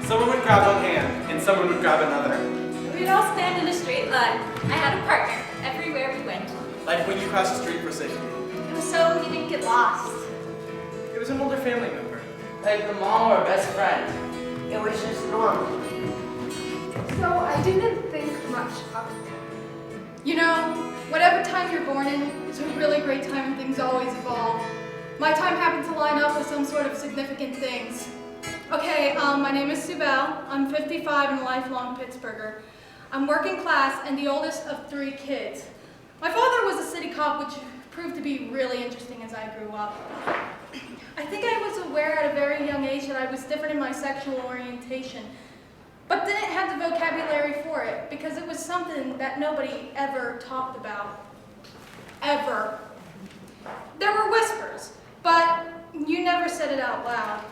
Someone would grab one hand, and someone would grab another. We'd all stand in a straight line. I had a partner everywhere we went. Like when you cross the street for safety. It was so we didn't get lost. It was an older family member. Like the mom or best friend. It was just normal. So I didn't think much of it. You know, whatever time you're born in is a really great time and things always evolve. My time happened to line up with some sort of significant things. Okay, my name is Sue Bell. I'm 55 and a lifelong Pittsburgher. I'm working class and the oldest of 3 kids. My father was a city cop, which proved to be really interesting as I grew up. I think I was aware at a very young age that I was different in my sexual orientation, but didn't have the vocabulary for it because it was something that nobody ever talked about. Ever. There were whispers, but you never said it out loud.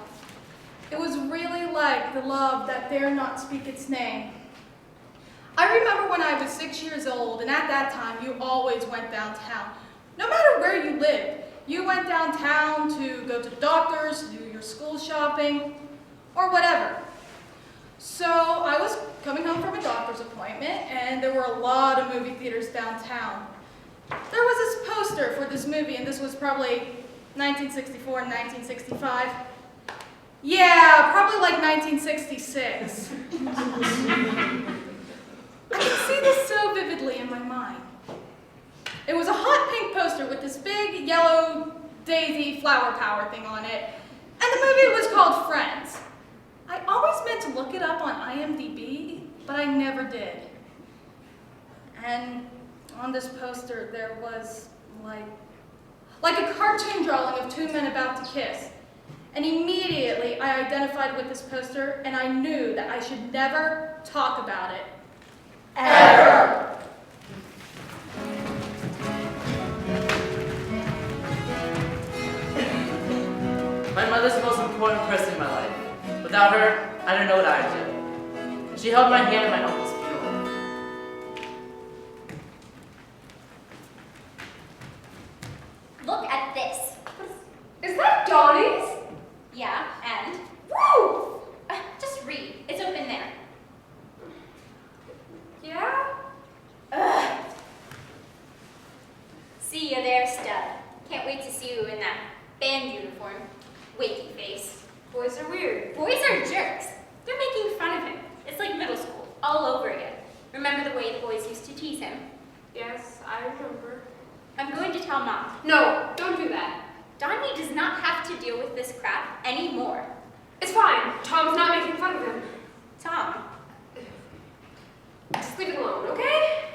It was really like the love that dare not speak its name. I remember when I was 6 years old, and at that time, you always went downtown. No matter where you lived, you went downtown to go to the doctors, to do your school shopping, or whatever. So I was coming home from a doctor's appointment, and there were a lot of movie theaters downtown. There was this poster for this movie, and this was probably 1964 and 1965. Yeah, probably like 1966. I can see this so vividly in my mind. It was a hot pink poster with this big yellow daisy flower power thing on it, and the movie was called Friends. I always meant to look it up on IMDb, but I never did. And on this poster there was like a cartoon drawing of 2 men about to kiss. And immediately I identified with this poster and I knew that I should never talk about it. Ever. My mother's the most important person in my life. Without her, I don't know what I'd do. She held my hand at my uncle's funeral. Look at this. Is that Donnie's? Yeah, and? Woo! Just read. It's open there. Yeah? Ugh. See you there, stud. Can't wait to see you in that band uniform. Wakey face. Boys are weird. Boys are jerks. They're making fun of him. It's like middle school, all over again. Remember the way the boys used to tease him? Yes, I remember. I'm going to tell Mom. No, don't do that. Donnie does not have to deal with this crap anymore. It's fine. Tom's not making fun of him. Tom, Just leave it alone, okay?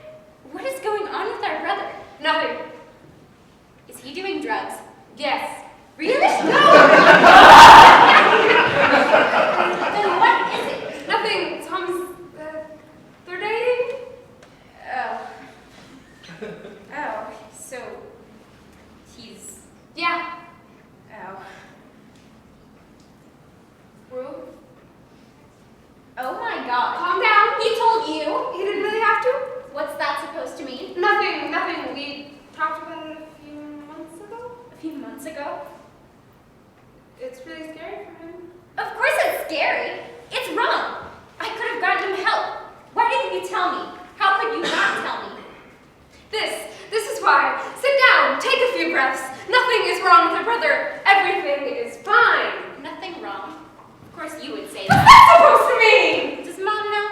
what is going on with our brother? Nothing. Is he doing drugs? Yes. Really? No! Then what is it? Nothing. Tom's, they're dating? Oh. Oh, so he's... Yeah. Oh. Ruth? Oh my god. Calm down. He told you? He didn't really have to? What's that supposed to mean? Nothing. We talked about it a few months ago. A few months ago? It's really scary for him. Of course it's scary. It's wrong. I could have gotten him help. Why didn't you tell me? How could you not tell me? This is why. Sit down. Take a few breaths. Nothing is wrong with your brother. Everything is fine. Nothing wrong. Of course you would say What's that. that supposed to mean? Does Mom know?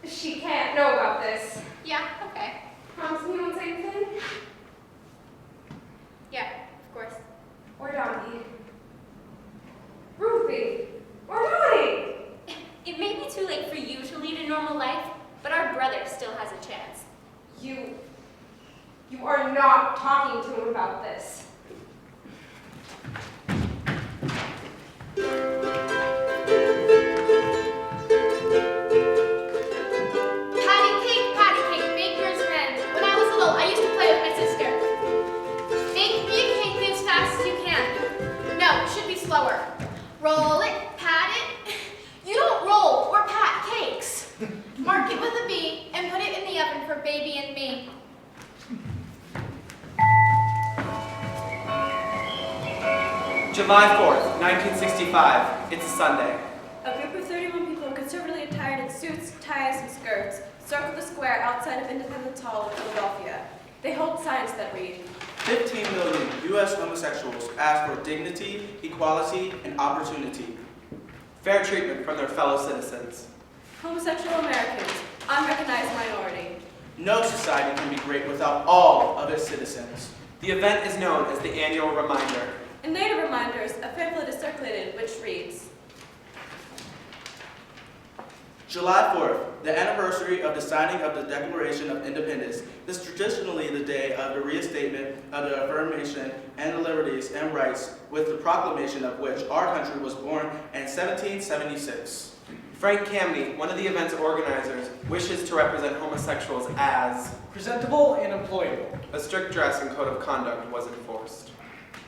She can't know about this. Yeah, okay. Promise me you won't say anything? Yeah, of course. Or Donnie. Ruthie. Or Donnie. It may be too late for you to lead a normal life, but our brother still has a chance. You are not talking to him about this. Patty cake, baker's friend. When I was little, I used to play with my sister. Bake me a cake as fast as you can. No, it should be slower. Roll it, pat it. You don't roll or pat cakes. Mark it with a B and put it in the oven for baby and me. July 4th, 1965. It's a Sunday. A group of 31 suits, ties, and skirts circle the square outside of Independence Hall in Philadelphia. They hold signs that read, 15 million U.S. homosexuals ask for dignity, equality, and opportunity. Fair treatment from their fellow citizens. homosexual Americans, unrecognized minority. No society can be great without all of its citizens. The event is known as the annual reminder. In later reminders, a pamphlet is circulated which reads, July 4th, the anniversary of the signing of the Declaration of Independence, is traditionally the day of the reinstatement of the affirmation and the liberties and rights with the proclamation of which our country was born in 1776. Frank Camney, one of the event's organizers, wishes to represent homosexuals as presentable and employable. a strict dress and code of conduct was enforced.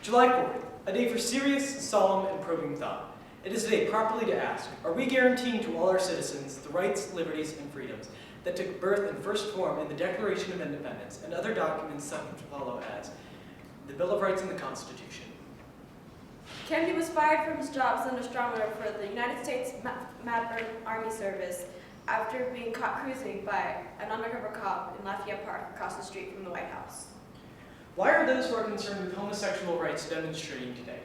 July 4th, a day for serious, solemn, and probing thought. It is a day properly to ask, are we guaranteeing to all our citizens the rights, liberties, and freedoms that took birth and first form in the Declaration of Independence and other documents subsequent to follow as the Bill of Rights and the Constitution? Kennedy was fired from his job as an astronomer for the United States Madburn Army Service after being caught cruising by an undercover cop in Lafayette Park across the street from the White House. Why are those who are concerned with homosexual rights demonstrating today?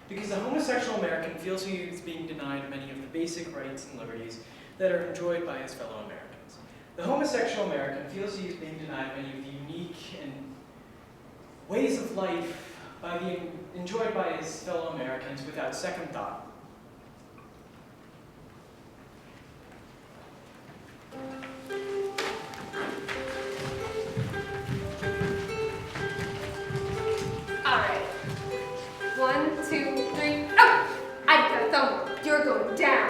Because the homosexual American feels he is being denied many of the basic rights and liberties that are enjoyed by his fellow Americans. The homosexual American feels he is being denied many of the unique and ways of life by being enjoyed by his fellow Americans without second thought. All right. 1, 2, 3. Oh! I've got a thumb. You're going down.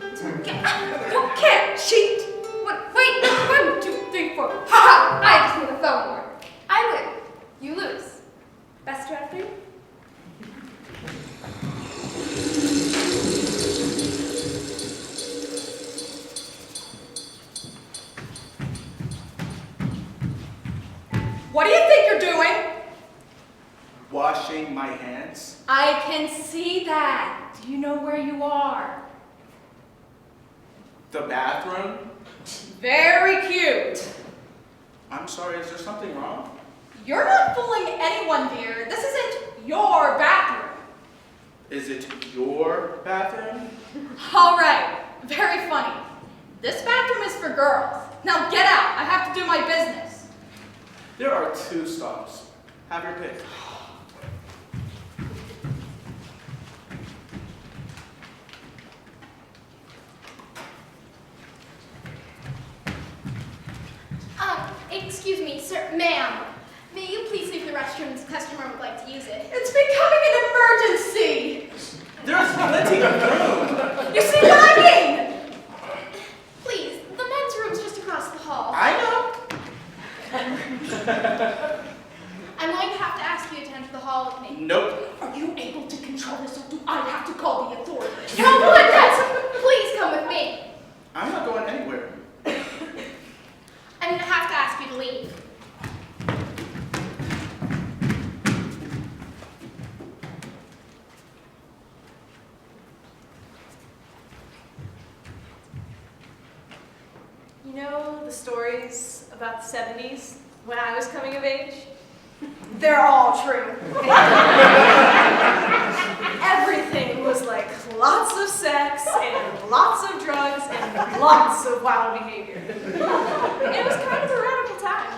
You can't cheat. Wait. 1, 2, 3, 4. Ha ha! I just need a thumb war. I win. You lose. Best out of 3. What do you think you're doing? Washing my hands. I can see that. Do you know where you are? The bathroom. Very cute. I'm sorry, is there something wrong? You're not fooling anyone, dear. This isn't your bathroom. Is it your bathroom? All right. Very funny. This bathroom is for girls. Now get out. I have to do my business. There are 2 stalls. Have your pick. Excuse me, sir, ma'am. May you please leave the restroom? This customer would like to use it. It's becoming an emergency. There's plenty of room. You see what I mean? Please, the men's room's just across the hall. I know. I'm going to have to ask you to enter the hall with me. Nope. Are you able to control this, or do I have to call the authorities? Come on, yes, please come with me. I'm not going anywhere. I'm going to have to ask you to leave. You know the stories about the 70s when I was coming of age? They're all true. Everything was like lots of sex and lots of drugs and lots of wild behavior. It was kind of a radical time.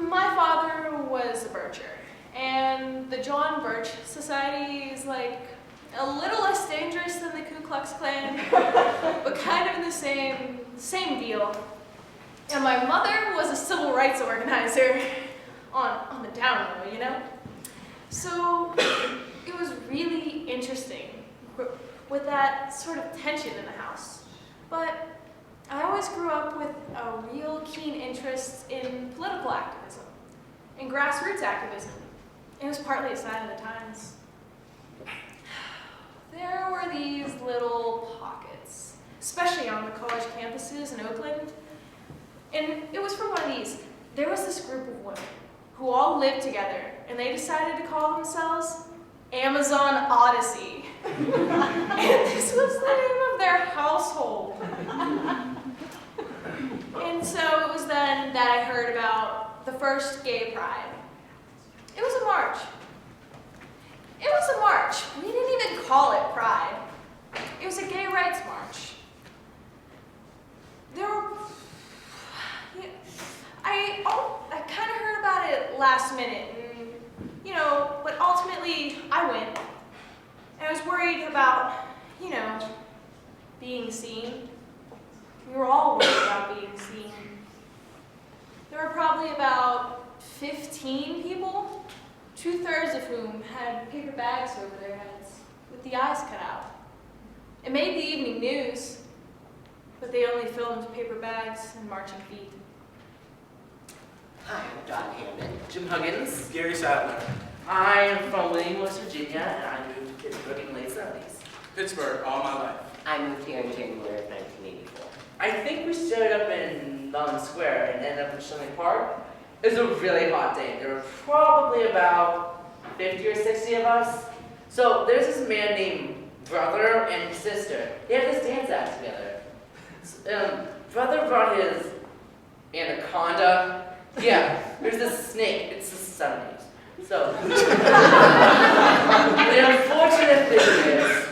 My father was a Bircher, and the John Birch Society is like a little less dangerous than the Ku Klux Klan, but kind of in the same deal. And my mother was a civil rights organizer on the down low, you know? So it was really interesting with that sort of tension in the house. But I always grew up with a real keen interest in political activism, in grassroots activism. It was partly a sign of the times. There were these little pockets, especially on the college campuses in Oakland. And it was from one of these. There was this group of women who all lived together, and they decided to call themselves Amazon Odyssey. And this was the name of their household. first gay pride. It was a march. It was a march. We didn't even call it pride. It was a gay rights march. There were, yeah, I kind of heard about it last minute, and, you know, but ultimately I went. And I was worried about, you know, being seen. We were all worried about being seen. There were probably about 15 people, 2/3 of whom had paper bags over their heads with the eyes cut out. It made the evening news, but they only filmed paper bags and marching feet. Hi, I'm John Hammond. Jim Huggins. Gary Sadler. I am from Wayne, West Virginia, and I moved to Pittsburgh in the late 70s. Pittsburgh, all my life. I moved here in January of 1984. I think we showed up in London Square and ended up in Stonewall Park. It was a really hot day. There were probably about 50 or 60 of us. So there's this man named Brother and Sister. They had this dance act together. Brother brought his anaconda. Yeah, there's this snake. It's the 70s. So the unfortunate thing is,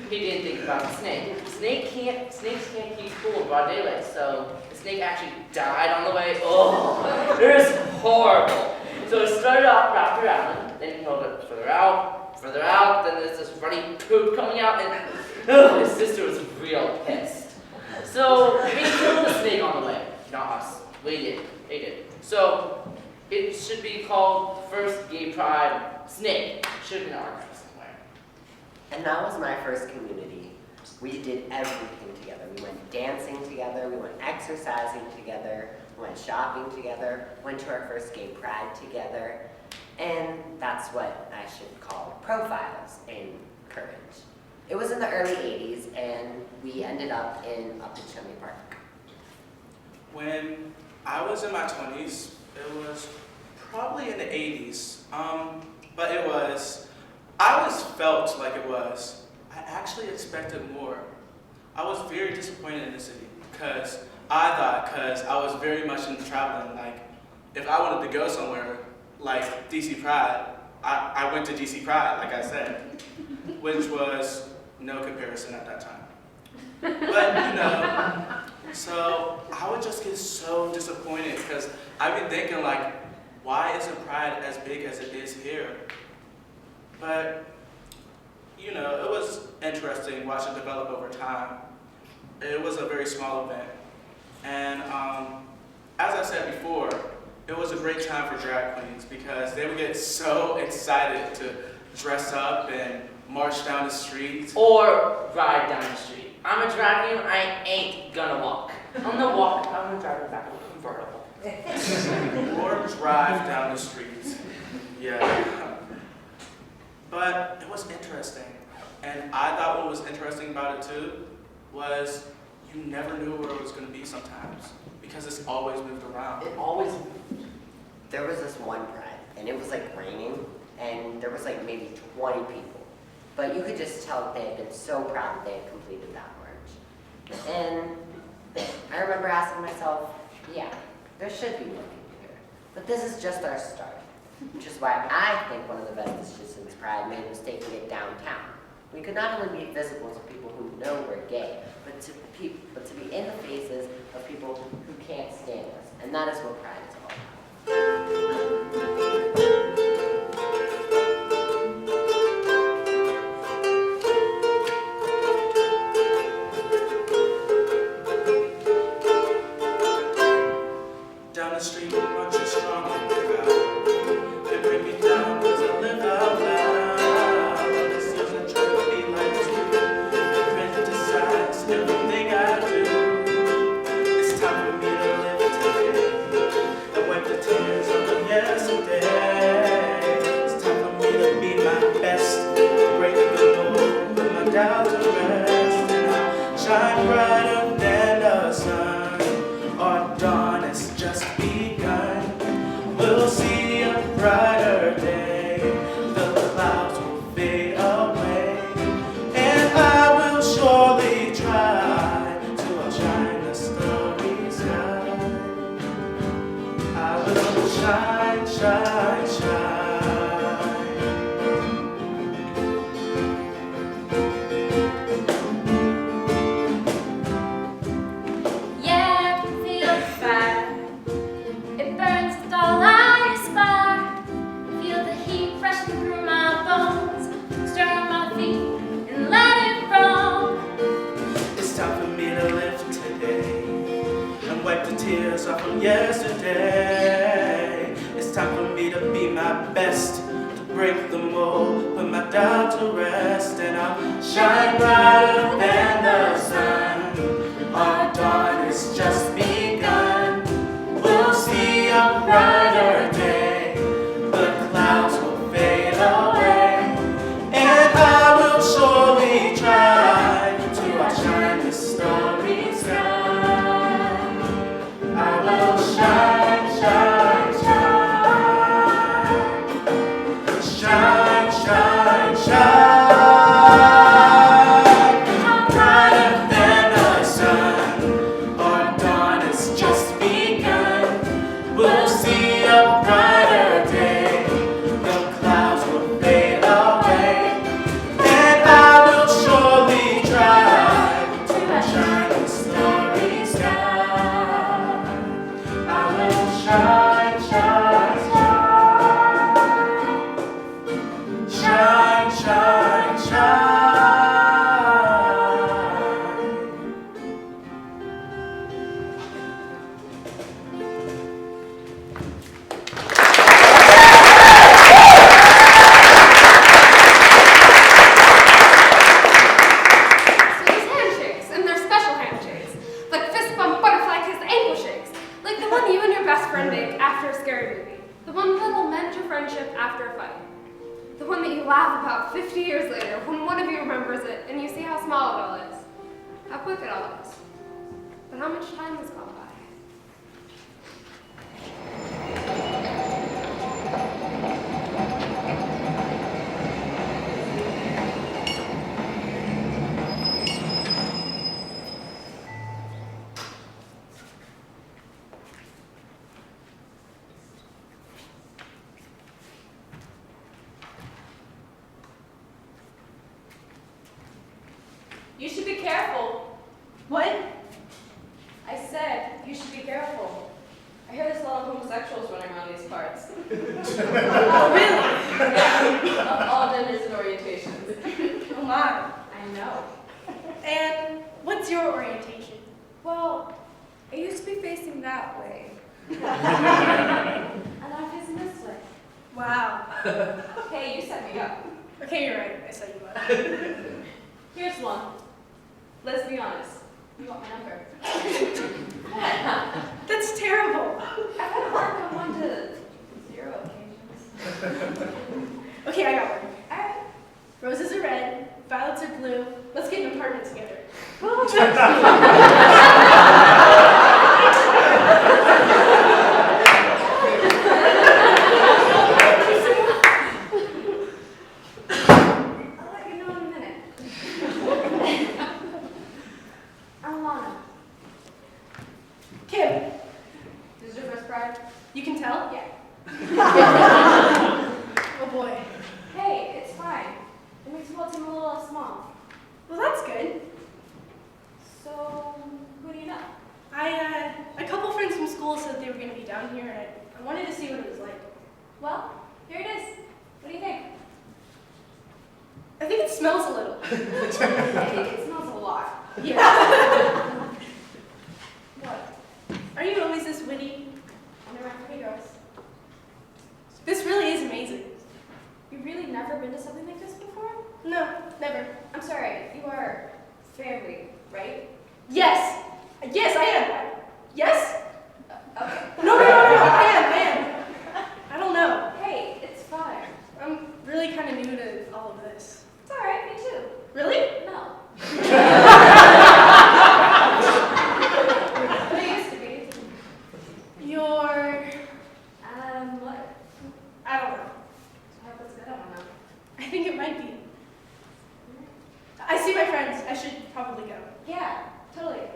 he didn't think about the snake. Snakes can't keep cool in broad daylight, so the snake actually died on the way. Oh, it was horrible. So it started off wrapped around, then he held it further out, then there's this runny poop coming out, and his sister was real pissed. So we killed the snake on the way. Not us. We did. They did. So it should be called First Gay Pride Snake. Should have been archived somewhere. And that was my first community. We did everything together. We went dancing together, we went exercising together, we went shopping together, went to our first gay pride together, and that's what I should call profiles in courage. It was in the early 80s, and we ended up in Stonewall Park. When I was in my 20s, it was probably in the 80s, but I always felt like it was. I actually expected more. I was very disappointed in the city because I was very much into traveling. Like, if I wanted to go somewhere, like DC Pride, I went to DC Pride, like I said, which was no comparison at that time. But, you know, so I would just get so disappointed because I've been thinking, like, why isn't Pride as big as it is here? But, you know, it was interesting watching it develop over time. It was a very small event. And as I said before, it was a great time for drag queens because they would get so excited to dress up and march down the street. Or ride down the street. I'm a drag queen, I ain't gonna walk. I'm gonna walk, I'm gonna drive it back with a convertible. Or drive down the street. Yeah. But it was interesting. And I thought what was interesting about it too was you never knew where it was going to be sometimes because it's always moved around. It always. There was this one pride, and it was like raining, and there was like maybe 20 people. But you could just tell that they had been so proud that they had completed that march. And I remember asking myself, yeah, there should be more people here. But this is just our start, which is why I think one of the best decisions Pride made was taking it downtown. We could not only be visible to people who know we're gay, but to be in the faces of people who can't stand us. And that is what Pride is all about. Down the street, we march a strong and proud. They bring me down because I live out loud. Everything I do, it's time for me to live it today. of yesterday. It's time for me to be my best, to break the mold, put my doubt to rest, and I'll shine brighter than the sun. Our dawn has just begun. We'll see a brighter day. The clouds will fade away, and I will surely try to outshine the starry sky. I will shine, shine, shine, shine, shine, shine, brighter than the sun. Our dawn has just begun. We'll see a brighter day. The clouds will fade away, and I will surely try to shine the starry sky. I will shine, shine, shine, shine, shine, shine. So there's handshakes, and there's special handshakes, like fist bump, butterfly kiss, ankle shakes, like the one you and your best friend make after a scary movie, the one that'll mend your friendship after a fight, the one that you laugh about 50 years later when one of you remembers it and you see how small it all is, how quick it all is, but how much time has gone by. You should be careful. What? I said you should be careful. I hear there's a lot of homosexuals running around these parts. Oh, really? Of all genders and orientations. Oh my. I know. And what's your orientation? Well, I used to be facing that way, and I'm facing this way. Wow. Hey, you set me up. Okay, you're right. I said you would. Here's one. Let's be honest. You want my number? That's terrible. I've had a mark on 1 to 0 occasions. Okay, I got one. Alright. Roses are red, violets are blue. Let's get an apartment together. I'll let you know in a minute. Alana. Kim, This is your first bride? you can tell? Yeah. Oh boy. Hey, it's fine. It makes the whole team a little less small. Well, that's good. So, who do you know? A couple friends from school said they were going to be down here, and I wanted to see what it was like. Well, here it is. What do you think? I think it smells a little. Hey, it smells a lot. Yeah. What? Are you always this witty? Only around pretty girls. This really is amazing. You've really never been to something like this before? No, never. I'm sorry, you are family, right? Yes. Yes, I am. Yes? Okay. No, I am. I don't know. Hey, it's fine. I'm really kind of new to all of this. It's alright, me too. Really? No. But it used to be. You're... What? I don't know. I hope it's good, I don't know. I think it might be. I see my friends. I should probably go. Yeah, totally.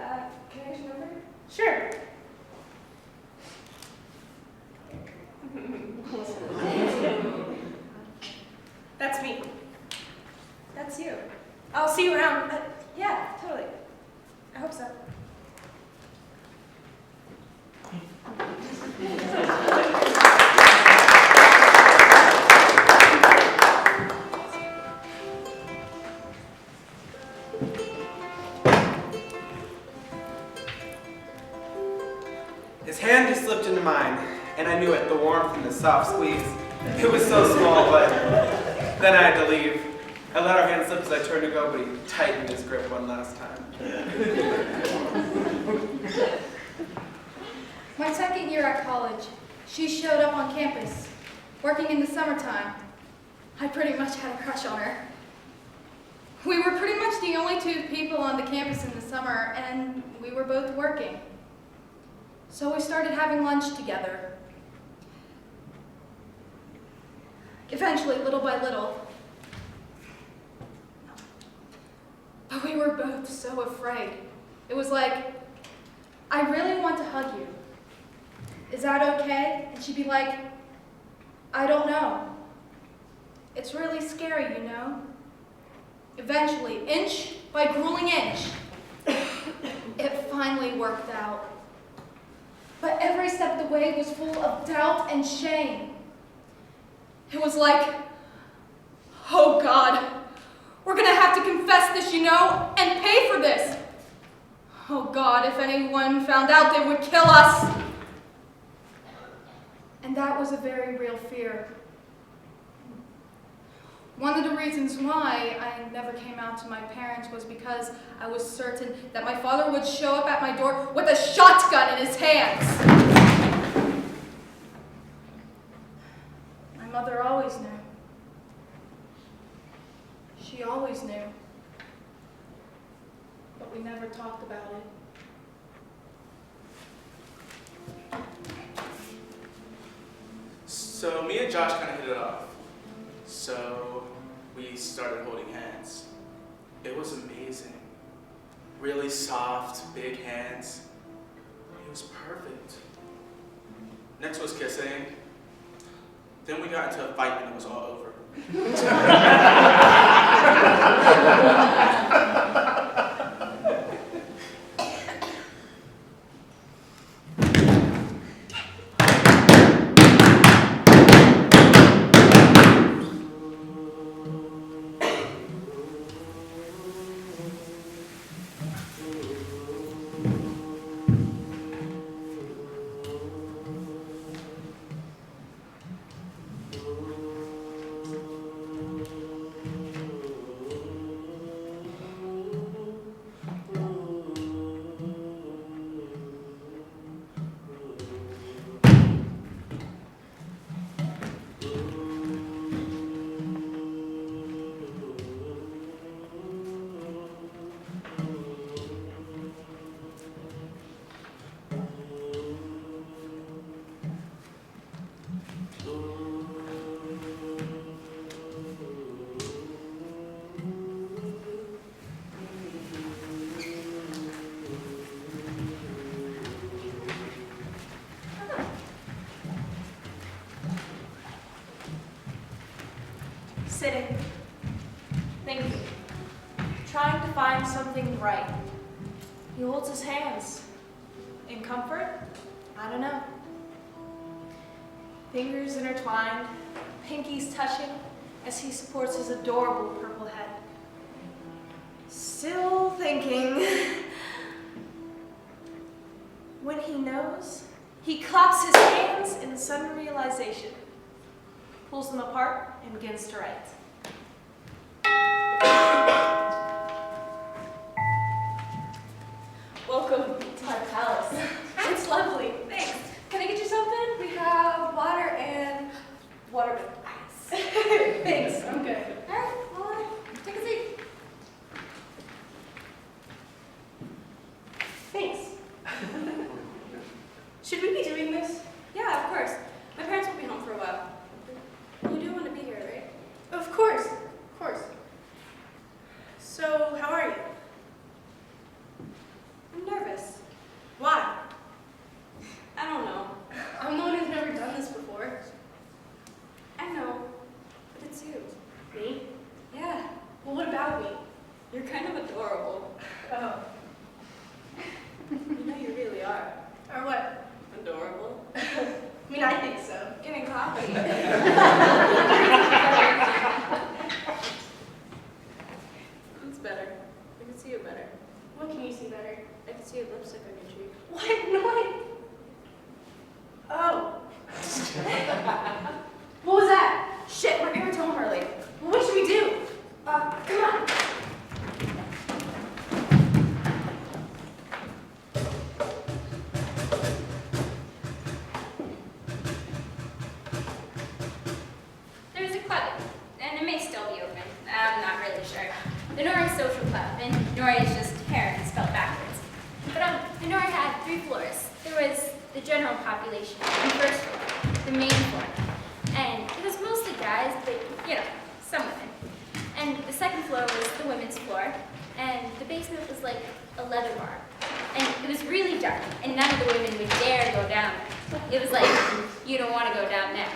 Can I get your number? Sure. That's me. That's you. I'll see you around. Yeah, totally. I hope so. His hand just slipped into mine, and I knew it, the warmth and the soft squeeze. It was so small, but then I had to leave. I let our hand slip as I turned to go, but he tightened his grip one last time. My second year at college, she showed up on campus, working in the summertime. I pretty much had a crush on her. We were pretty much the only two people on the campus in the summer, and we were both working. So we started having lunch together. Eventually, little by little. But we were both so afraid. It was like, I really want to hug you. Is that okay? And she'd be like, I don't know. It's really scary, you know? Eventually, inch by grueling inch, it finally worked out. But every step of the way was full of doubt and shame. It was like, oh God, we're gonna have to confess this, you know, and pay for this. Oh God, if anyone found out, they would kill us. And that was a very real fear. One of the reasons why I never came out to my parents was because I was certain that my father would show up at my door with a shotgun in his hands. My mother always knew. She always knew. But we never talked about it. So me and Josh kind of hit it off. So we started holding hands. It was amazing. Really soft, big hands. It was perfect. Next was kissing. Then we got into a fight and it was all over. Sitting, thinking, trying to find something right. He holds his hands. In comfort? I don't know. Fingers intertwined, pinkies touching as he supports his adorable purple head. Still thinking. When he knows, he claps his hands in sudden realization, pulls them apart, and begins to write. Welcome to my palace. It's lovely. Thanks. Can I get you something? We have water and water with ice. Thanks. I'm good. All right. Well, take a seat. Thanks. Should we be doing this? Yeah, of course. My parents will be home for a while. You do want to be here, right? Of course. Of course. So, how are you? I'm nervous. Why? I don't know. I'm the one who's never done this before. I know, but it's you. Me? Yeah. Well, what about me? You're kind of adorable. Oh. You know you really are. Or what? Adorable. I mean, I think so. Getting coffee. It's better. I can see it better. What can you see better? I can see a lipstick on your cheek. What? No, the general population, the first floor, the main floor. And it was mostly guys, but, you know, some women. And the second floor was the women's floor, and the basement was like a leather bar. And it was really dark, and none of the women would dare go down there. It was like, you don't want to go down there.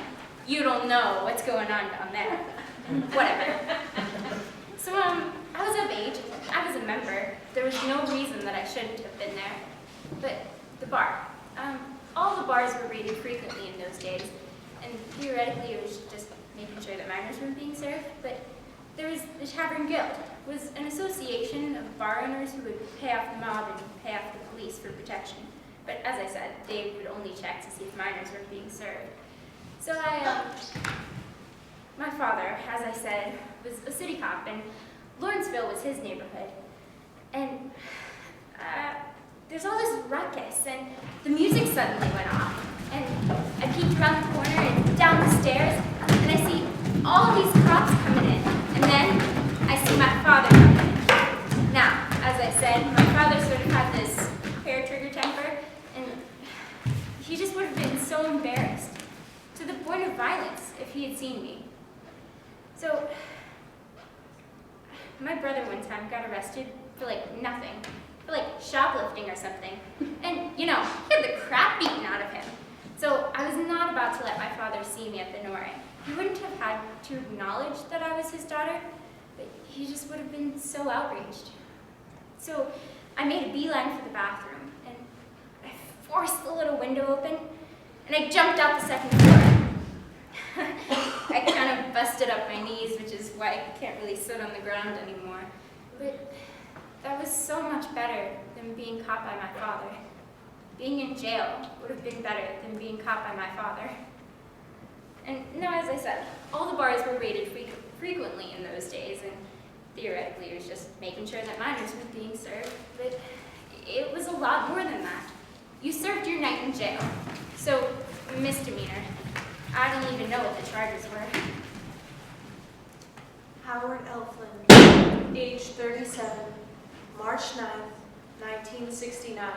You don't know what's going on down there. Whatever. So, I was of age, I was a member. There was no reason that I shouldn't have been there. But the bar. All the bars were raided frequently in those days, and theoretically it was just making sure that minors weren't being served, but there was the Tavern Guild. It was an association of bar owners who would pay off the mob and pay off the police for protection. But as I said, they would only check to see if minors weren't being served. So my father, as I said, was a city cop, and Lawrenceville was his neighborhood. And there's all this ruckus, and the music suddenly went off. And I peeked around the corner and down the stairs, and I see all these cops coming in. And then I see my father coming in. Now, as I said, my father sort of had this hair-trigger temper, and he just would have been so embarrassed, to the point of violence, if he had seen me. So, my brother one time got arrested for like nothing, for like shoplifting or something. And, you know, he had the crap beaten out of him. So I was not about to let my father see me at the Nore. He wouldn't have had to acknowledge that I was his daughter, but he just would have been so outraged. So I made a beeline for the bathroom, and I forced the little window open, and I jumped out the second floor. I kind of busted up my knees, which is why I can't really sit on the ground anymore. But that was so much better than being caught by my father. Being in jail would have been better than being caught by my father. And now, as I said, all the bars were raided frequently in those days, and theoretically it was just making sure that minors were being served, but it was a lot more than that. You served your night in jail, so misdemeanor. I don't even know what the charges were. Howard Elflin, age 37, March 9th, 1969,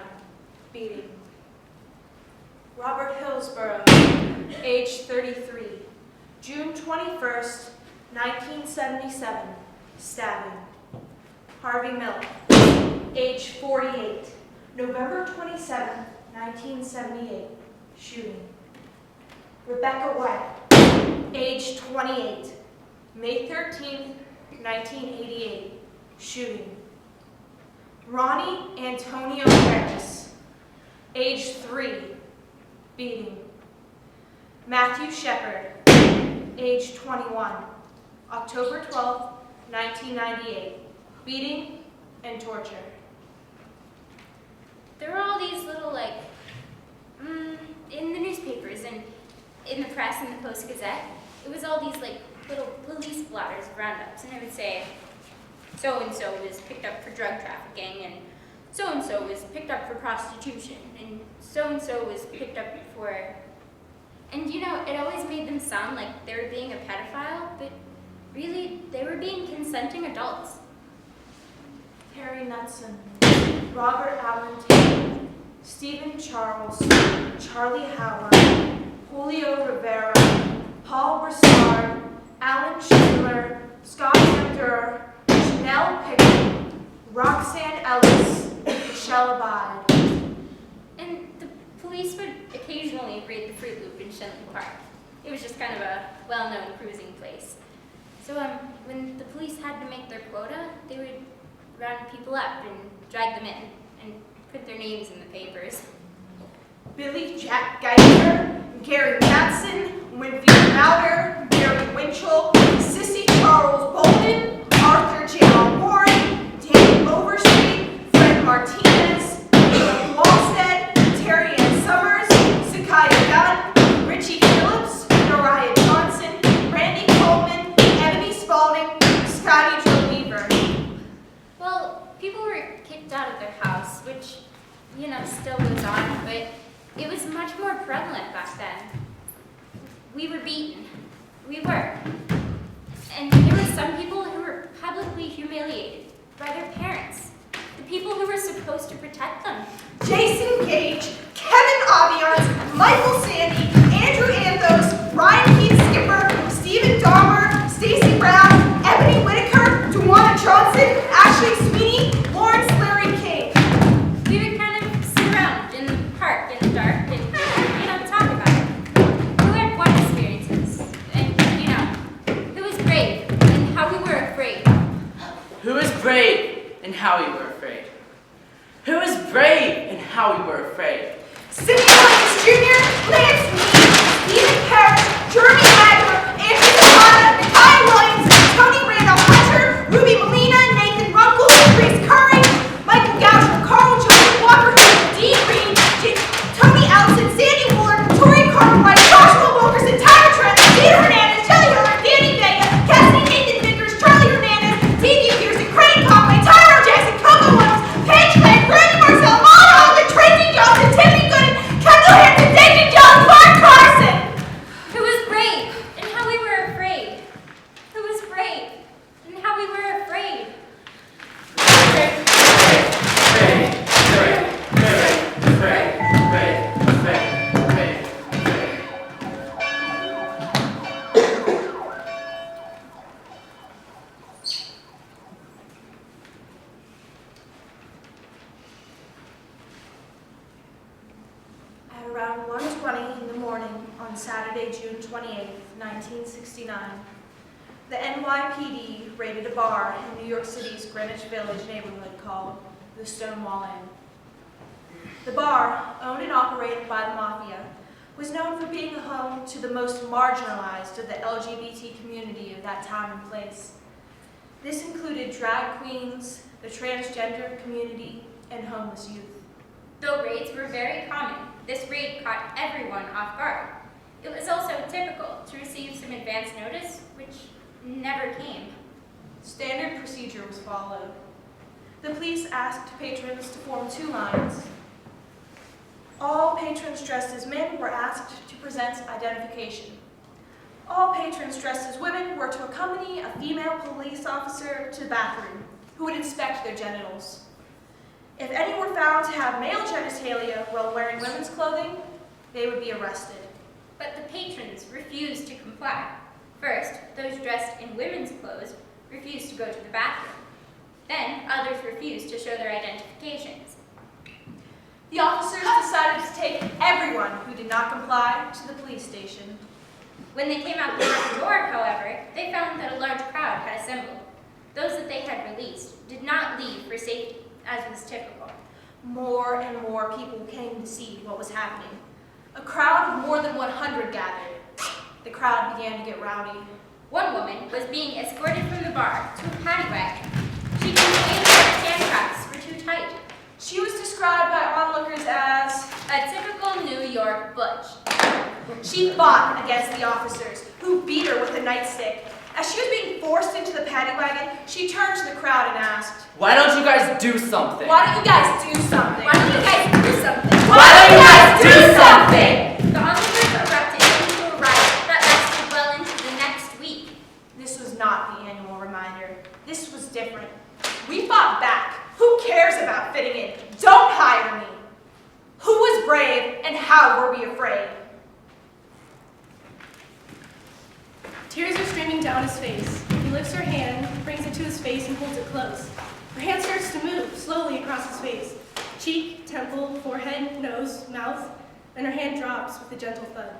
beating. Robert Hillsborough, age 33, June 21st, 1977, stabbing. Harvey Miller, age 48, November 27th, 1978, shooting. Rebecca White, age 28, May 13th, 1988, shooting. Ronnie Antonio Harris, age 3, beating. Matthew Shepard, age 21, October 12th, 1998, beating and torture. There were all these little, like, in the newspapers and in the press and the Post-Gazette, it was all these, like, little police blotters of roundups, and it would say, so-and-so was picked up for drug trafficking, and so-and-so was picked up for prostitution, and so-and-so was picked up for... And, you know, it always made them sound like they were being a pedophile, but really, they were being consenting adults. Harry Knudsen, Robert Allen Taylor, Stephen Charles, Charlie Howard, Julio Rivera, Paul Broussard, Alan Schindler, Scott Hunter, Chanel Pickett, Roxanne Ellis, Michelle Abad. And the police would occasionally raid the Fruit Loop in Shenley Park. It was just kind of a well-known cruising place. So when the police had to make their quota, they would round people up and drag them in and put their names in the papers. Billy Jack Geiger, Gary Matson, Winfield Mauder, Gary Winchell, Sissy Charles Bolden, Arthur J. R. Warren, Danny Overstreet, Fred Martinez, Caleb Walstead, Terry Ann Summers, Zakiah Dunn, Richie Phillips, Noriah Johnson, Randy Coleman, Ebony Spalding, Scotty Joe Weaver. Well, people were kicked out of their house, which, you know, still goes on, but it was much more prevalent back then. We were beaten. We were. And there were some people who were publicly humiliated by their parents, the people who were supposed to protect them. Jason Gage, Kevin Fabians, Michael Sandy, Andrew Anthos, Ryan Keith Skipper, Stephen Dahmer, Stacey Brown, Ebony Whitaker, Dewana Johnson, Ashley Sweeney, Lawrence Larry King. We would kind of sit around in the park in the dark and, talk about it. Who had what experiences? And, who was brave and how we were afraid. Who was brave and how we were afraid? Who was brave and how we were afraid? Sidney Williams Jr., Lance Meade, Stephen Parrish, Jeremy Wagner, Andrew Zapata, Nakai Williams, Tony Randolph Hunter, Ruby Molina, Nathan Runkle, Grace Curry, Michael Goucher, Carl Joseph Walker, Dean Green, Tony Ellison, Sandy Wooler, Tori Cartwright, Joshua Wilkerson, Tyler Trent, Peter Hernandez, Kelly Hiller, Danny Vega, Cassidy Nathan Vickers, Charlie Hernandez, Davey Pearson, Craig Conway, Tyler Jackson, Coco Williams, Paige Glenn, Brandon Marcel, Mona Hogan, Tracy Johnson, Tiffany Gooden, Kendall Hanson, David Jones, Mark Carson. Who was brave and how we were afraid. Who was brave and how we were afraid. At around 1:20 in the morning on Saturday, June 28, 1969, the NYPD raided a bar in New York City's Greenwich Village neighborhood called the Stonewall Inn. The bar, owned and operated by the Mafia, was known for being a home to the most marginalized of the LGBT community of that time and place. This included drag queens, the transgender community, and homeless youth. Though raids were very common, this raid caught everyone off guard. It was also typical to receive some advance notice, which never came. Standard procedure was followed. The police asked patrons to form two lines. All patrons dressed as men were asked to present identification. All patrons dressed as women were to accompany a female police officer to the bathroom, who would inspect their genitals. If any were found to have male genitalia while wearing women's clothing, they would be arrested. But the patrons refused to comply. First, those dressed in women's clothes refused to go to the bathroom. Then, others refused to show their identifications. The officers decided to take everyone who did not comply to the police station. When they came out the front door, however, they found that a large crowd had assembled. Those that they had released did not leave for safety, as was typical. More and more people came to see what was happening. A crowd of more than 100 gathered. The crowd began to get rowdy. One woman was being escorted from the bar to a paddy wagon. She complained that her handcuffs were too tight. She was described by onlookers as a typical New York butch. She fought against the officers, who beat her with a nightstick. As she was being forced into the paddy wagon, she turned to the crowd and asked, Why don't you guys do something? Why don't you guys do something? Why don't you guys do something? Why don't you guys do something? The onlookers erupted into a riot that lasted well into the next week. This was not the annual reminder. This was different. We fought back. Who cares about fitting in? Don't hire me. Who was brave and how were we afraid? Tears are streaming down his face. He lifts her hand, brings it to his face, and holds it close. Her hand starts to move slowly across his face. Cheek, temple, forehead, nose, mouth, then her hand drops with a gentle thud.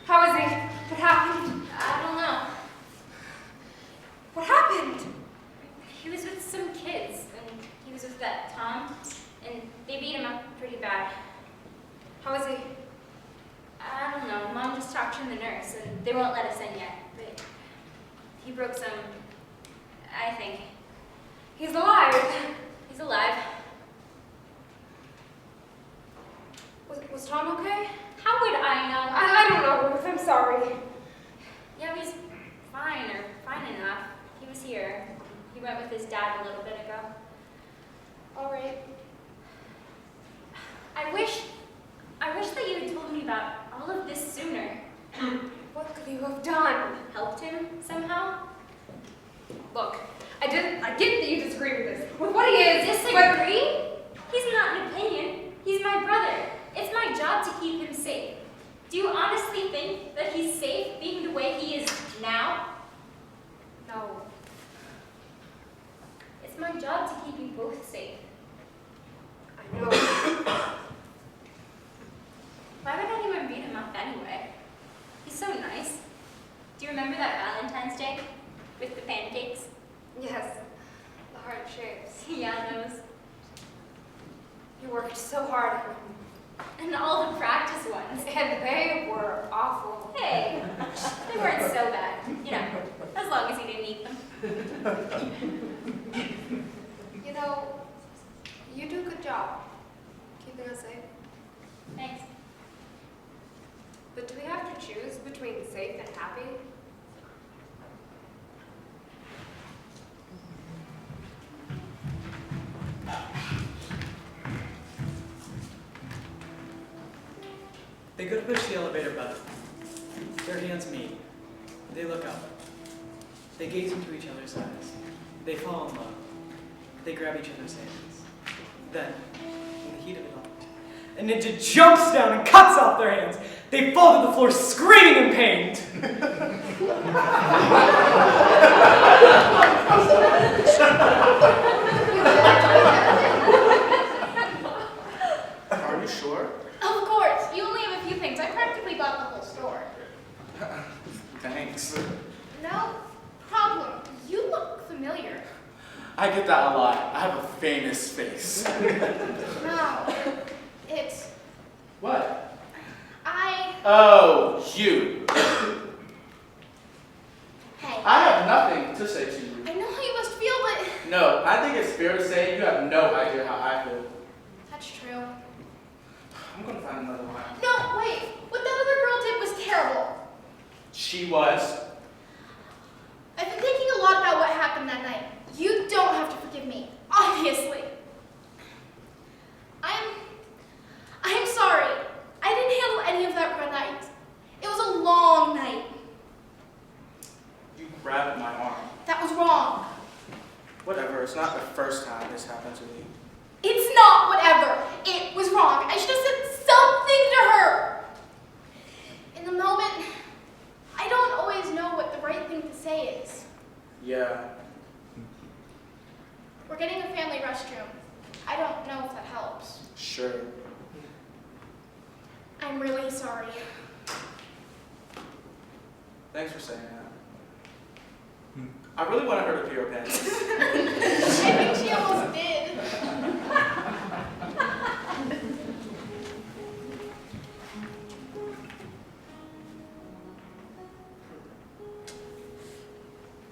How is he? What happened? I don't know. What happened? He was with some kids, and he was with that Tom, and they beat him up pretty bad. How is he? I don't know. Mom just talked to the nurse, and they won't let us in yet. But he broke some, I think. He's alive. He's alive. Was Tom okay? How would I know? I don't know, Ruth. I'm sorry. Yeah, he's fine, or fine enough. He was here. He went with his dad a little bit ago. All right. I wish that you had told me about all of this sooner. What could you have done? Helped him somehow? Look, I get that you disagree with this. With what he is, Disagree? He's not an opinion. He's my brother. It's my job to keep him safe. Do you honestly think that he's safe being the way he is now? No. It's my job to keep you both safe. I know. Why would anyone beat him up anyway? He's so nice. Do you remember that Valentine's Day with the pancakes? Yes, the heart shapes. Yeah, those. You worked so hard on them. And all the practice ones. And they were awful. Hey, they weren't so bad. You know, as long as you didn't eat them. You know, you do a good job keeping us safe. Thanks. But do we have to choose between safe and happy? They go to push the elevator button. Their hands meet. They look up. They gaze into each other's eyes. They fall in love. They grab each other's hands. Then, in the heat of it all, a ninja jumps down and cuts off their hands. They fall to the floor screaming in pain. Are you sure? Of course, you only have a few things. I practically bought the whole store. Thanks. No problem. You look familiar. I get that a lot. I have a famous face. No, it's What? I. Oh, you. Hey. I have nothing to say to you. I know how you must feel, but No, I think it's fair to say you have no idea how I feel. that's true. I'm gonna find another one. No, wait. What that other girl did was terrible. She was. I've been thinking a lot about what happened that night. You don't have to forgive me, obviously. I'm sorry. I didn't handle any of that night. It was a long night. You grabbed my arm. That was wrong. Whatever, it's not the first time this happened to me. It's not whatever. It was wrong. I should have said something to her. In the moment, I don't always know what the right thing to say is. Yeah. We're getting a family restroom. I don't know if that helps. Sure. I'm really sorry. Thanks for saying that. I really wanted her to pee her pants. I think she almost did.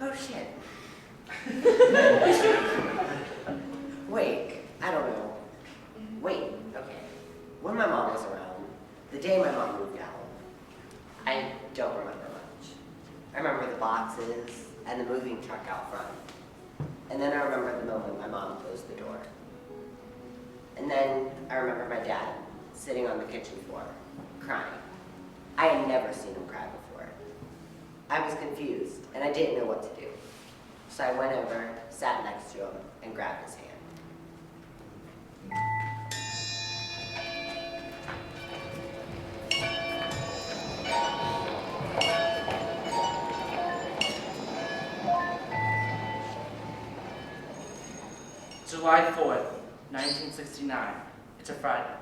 Oh shit. Wait, I don't know. Wait, okay. When my mom was around, the day my mom moved out, I don't remember much. I remember the boxes and the moving truck out front. And then I remember the moment my mom closed the door. And then I remember my dad sitting on the kitchen floor, crying. I had never seen him cry before. I was confused, and I didn't know what to do. So I went over, sat next to him, and grabbed his hand. July 4th, 1969. It's a Friday.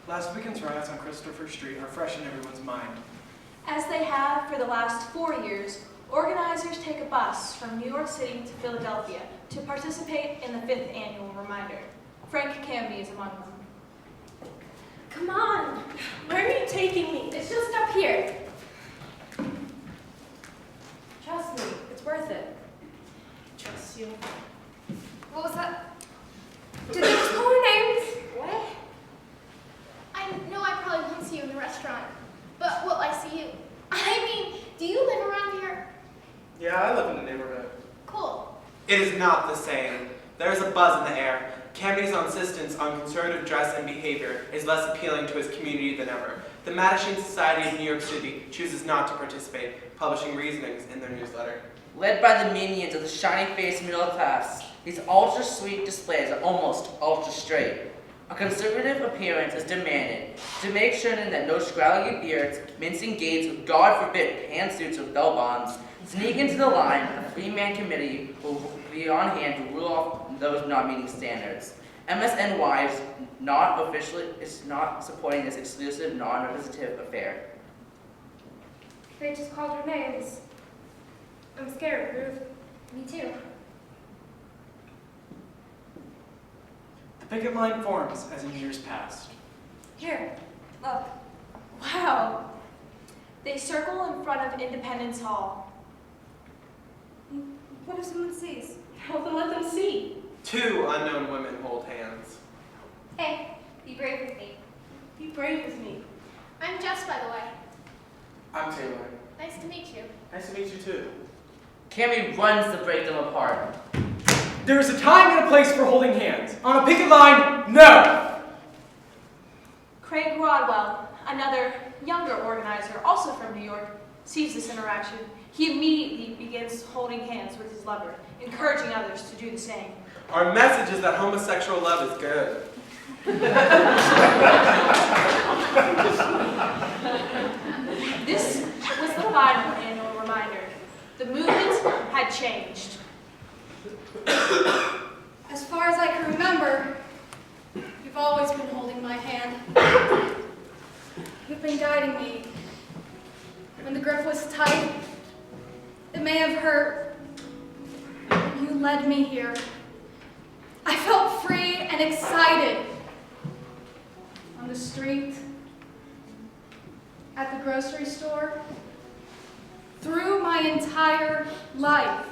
Last weekend's riots on Christopher Street are fresh in everyone's mind. As they have for the last 4 years, organizers take a bus from New York City to Philadelphia to participate in the 5th annual Reminder. Frank Camby is among them. Come on. Where are you taking me? It's just up here. Trust me, it's worth it. Trust you. What was that? Did they just call our names? What? I know I probably won't see you in the restaurant, but will I see you? I mean, do you live around here? Yeah, I live in the neighborhood. Cool. It is not the same. There is a buzz in the air. Camby's insistence on conservative dress and behavior is less appealing to his community than ever. the Mattachine Society of New York City chooses not to participate, publishing reasonings in their newsletter. Led by the minions of the shiny-faced middle class, these ultra-sweet displays are almost ultra-straight. A conservative appearance is demanded to make certain that no scraggly beards, mincing gaits with, God forbid, pantsuits with bell bonds, sneak into the line, and a three-man committee will be on hand to rule off those not meeting standards. MSNY is not supporting this exclusive, non-representative affair. They just called your names. I'm scared, Ruth. Me too. The picket line forms as in years past. Here, look. Wow. They circle in front of Independence Hall. What if someone sees? Well, then let them see. 2 unknown women hold hands. Hey, be brave with me. Be brave with me. I'm Jess, by the way. I'm Taylor. Nice to meet you. Nice to meet you too. Cammy runs to break them apart. There is a time and a place for holding hands. On a picket line, no! Craig Rodwell, another younger organizer, also from New York, sees this interaction. He immediately begins holding hands with his lover, encouraging others to do the same. Our message is that homosexual love is good. This was the final annual reminder. The movement had changed. As far as I can remember, you've always been holding my hand. You've been guiding me. When the grip was tight, it may have hurt. But you led me here. I felt free and excited. On the street, at the grocery store, through my entire life.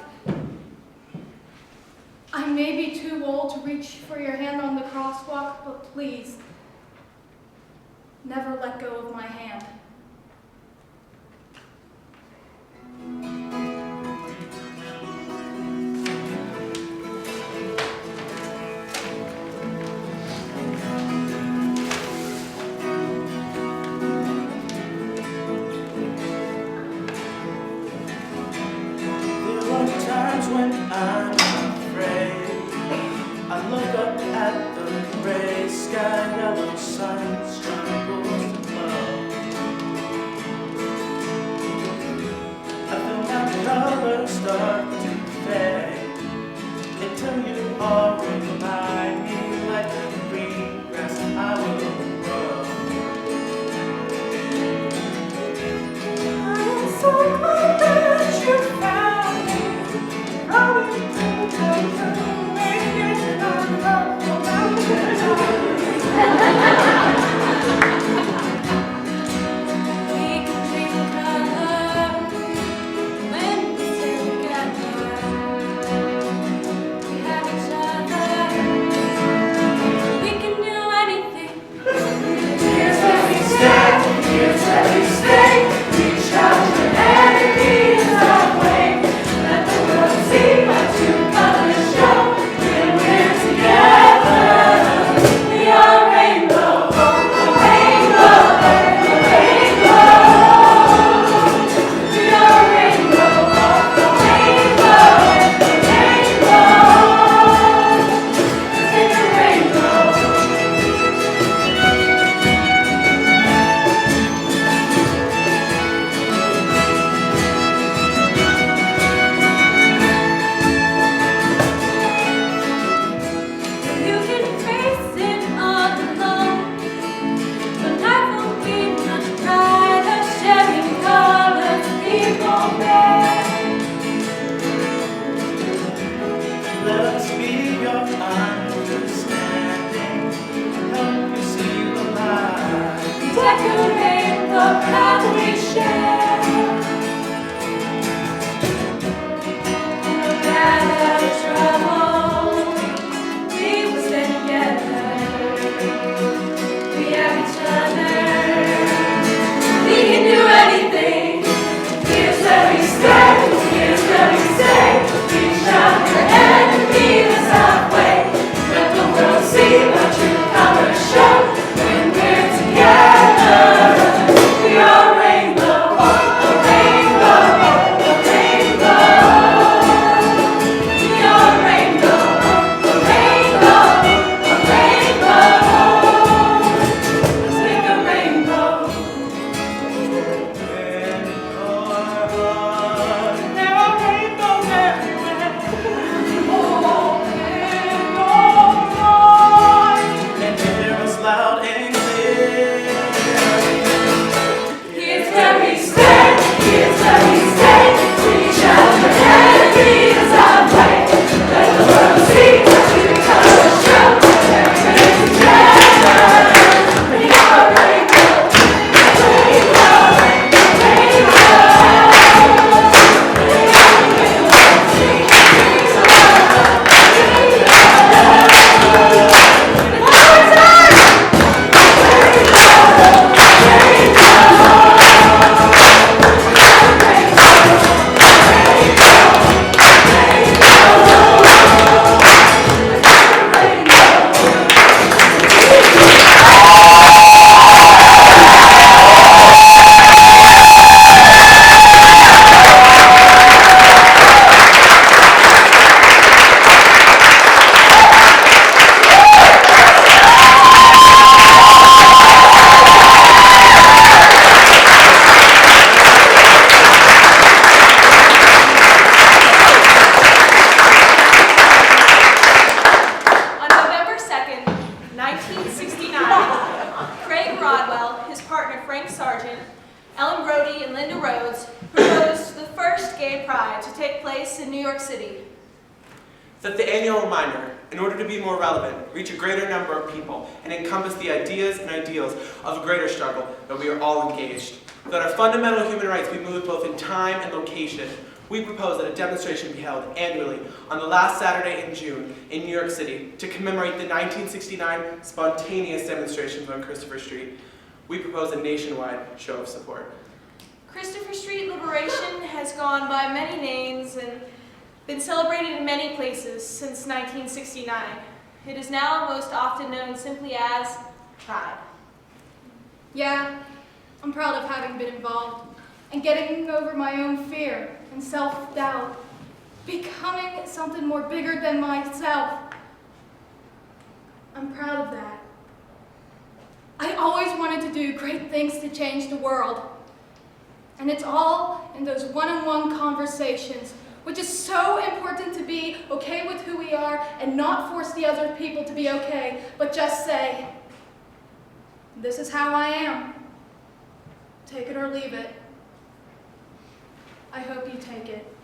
I may be too old to reach for your hand on the crosswalk, but please, never let go of my hand. There are times when I'm afraid. I look up at the gray sky, yellow sun struggles to glow. I feel my colors start to fade until you all remind me like the green grass I will grow. I'm so glad that you found me. Running through the rain, and I'm not around the We can dream of color when we're still together. Pride to take place in New York City. That the annual reminder, in order to be more relevant, reach a greater number of people, and encompass the ideas and ideals of a greater struggle, that we are all engaged. That our fundamental human rights be moved both in time and location. We propose that a demonstration be held annually on the last Saturday in June in New York City to commemorate the 1969 spontaneous demonstrations on Christopher Street. We propose a nationwide show of support. Christopher Street Liberation has gone by many names and been celebrated in many places since 1969. It is now most often known simply as Pride. Yeah, I'm proud of having been involved and getting over my own fear and self-doubt, becoming something more bigger than myself. I'm proud of that. I always wanted to do great things to change the world. And it's all in those one-on-one conversations, which is so important to be okay with who we are and not force the other people to be okay, but just say, this is how I am. Take it or leave it. I hope you take it.